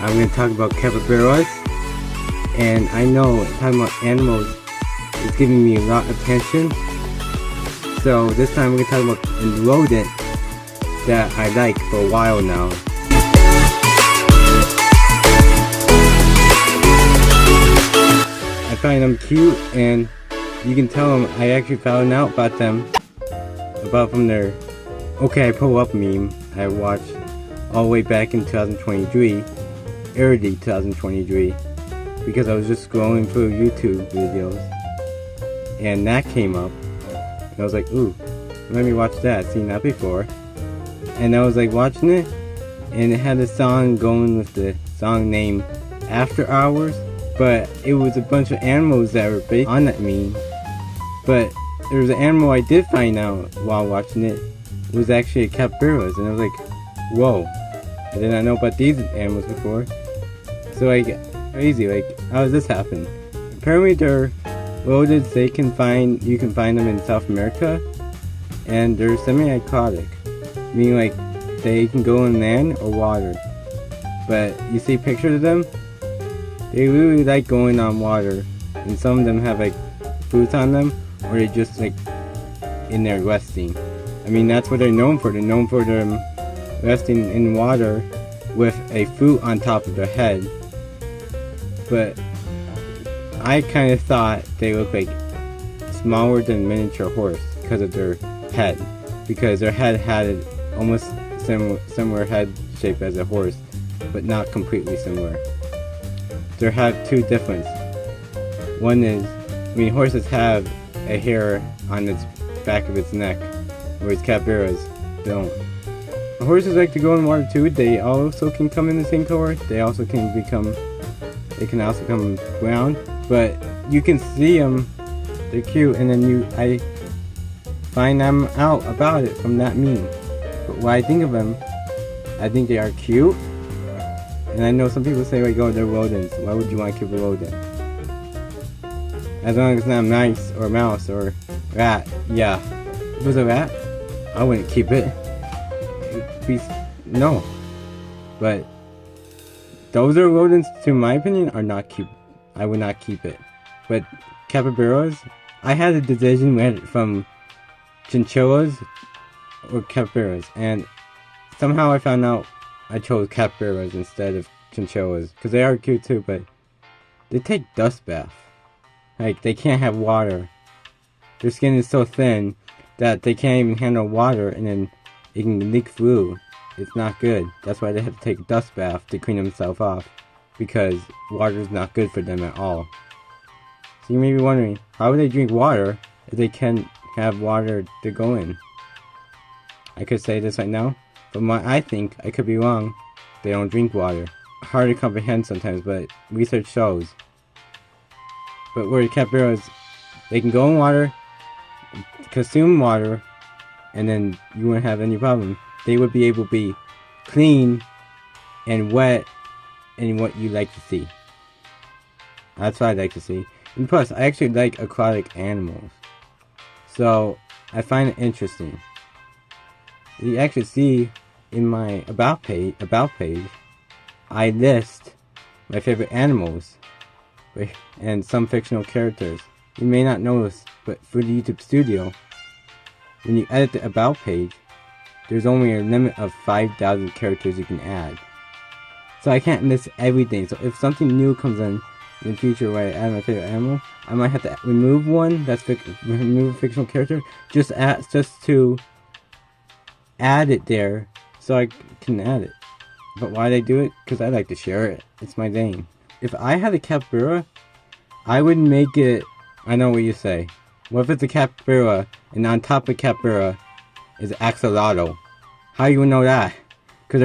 I'm going to talk about capybaras, and I know talking about animals is giving me a lot of attention, so this time we're going to talk about a rodent that I like for a while now. I find them cute, and you can tell them I actually found out about them, from their okay I pull up meme I watched all the way back in 2023, early 2023, because I was just scrolling through YouTube videos and that came up and I was like, ooh, let me watch that, seen that before. And I was like watching it, and it had a song going with the song name After Hours, but it was a bunch of animals that were based on that meme. But there was an animal I did find out while watching it was actually a capybaras, and I was like, whoa, I did not know about these animals before. So like, crazy, like, how does this happen? Apparently they're rodents, you can find them in South America, and they're semi-aquatic, meaning like they can go in land or water. But you see pictures of them, they really like going on water, and some of them have like fruits on them, or they're just like in there resting. I mean, that's what they're known for. They're known for them resting in water with a fruit on top of their head. But I kind of thought they looked like smaller than miniature horse because of their head, because their head had almost similar head shape as a horse, but not completely similar. They have two differences. One is, I mean, horses have a hair on its back of its neck, whereas capybaras don't. Horses like to go in water too. They also can come in the same color. They can also come brown, but you can see them. They're cute, and then I find them out about it from that meme. But what I think of them, I think they are cute. And I know some people say like, oh, they're rodents. Why would you want to keep a rodent? As long as it's not a mice or a mouse or rat, yeah. If it was a rat, I wouldn't keep it. No. But those are rodents, to my opinion, are not cute. I would not keep it. But capybaras, I had a decision from chinchillas or capybaras, and somehow I found out I chose capybaras instead of chinchillas, because they are cute too, but they take dust baths. Like, they can't have water. Their skin is so thin that they can't even handle water, and then it can leak through. It's not good. That's why they have to take a dust bath to clean themselves off, because water is not good for them at all. So you may be wondering, how would they drink water if they can't have water to go in? I could say this right now, but I think, I could be wrong, they don't drink water. Hard to comprehend sometimes, but research shows. But where capybaras, they can go in water, consume water, and then you wouldn't have any problem. They would be able to be clean and wet and what you like to see. That's what I like to see. And plus, I actually like aquatic animals, so I find it interesting. You actually see in my about page, I list my favorite animals and some fictional characters. You may not notice, but for the YouTube Studio, when you edit the about page, there's only a limit of 5,000 characters you can add. So I can't list everything. So if something new comes in the future where I add my favorite animal, I might have to remove one remove a fictional character just to add it there so I can add it. But why do I do it? Because I like to share it. It's my thing. If I had a capybara, I would make it, I know what you say. What if it's a capybara and on top of capybara is axolotl? How you would know that? Because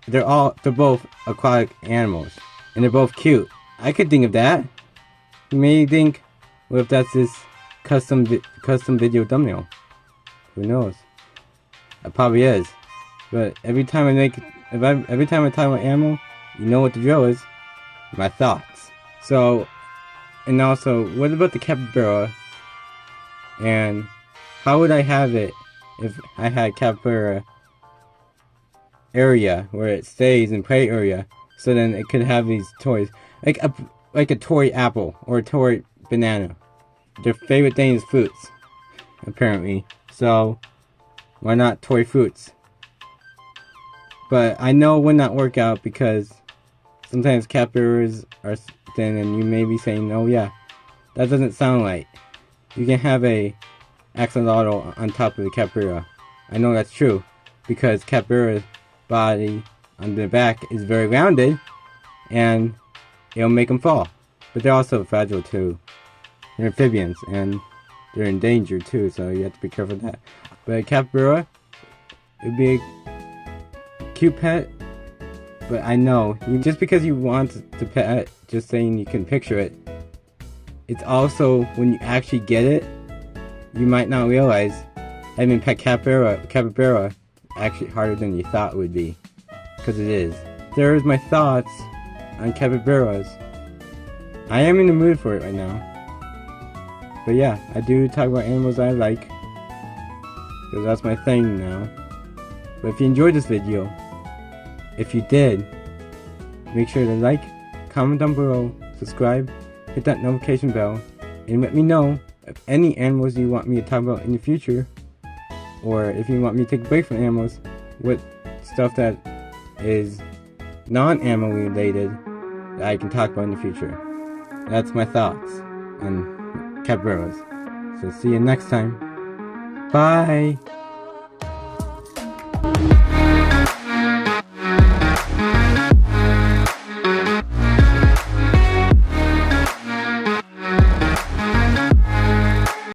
they're both aquatic animals, and they're both cute. I could think of that. You may think, what if that's this custom video thumbnail? Who knows? It probably is. But every time I talk about animal, you know what the drill is. My thoughts. So, and also, what about the capybara? And how would I have it if I had capybara area where it stays in prey area, So then it could have these toys, like a toy apple or a toy banana. Their favorite thing is fruits, apparently. So why not toy fruits? But I know it would not work out because sometimes capybaras are thin, and you may be saying, "Oh yeah, that doesn't sound right." You can have a axolotl on top of the capybara. I know that's true because capybara's body on the back is very rounded, and it'll make them fall. But they're also fragile too. They're amphibians, and they're in danger too, so you have to be careful of that. But a capybara, it would be a cute pet. But I know, just because you want to pet it, just saying you can picture it, it's also, when you actually get it, you might not realize having pet capybara actually harder than you thought it would be. Because it is. There's my thoughts on capybaras. I am in the mood for it right now. But yeah, I do talk about animals I like, because that's my thing now. But if you enjoyed this video, if you did, make sure to like, comment down below, subscribe, hit that notification bell, and let me know if any animals you want me to talk about in the future, or if you want me to take a break from animals, what stuff that is non-animal related that I can talk about in the future. That's my thoughts on capybaras. So see you next time. Bye!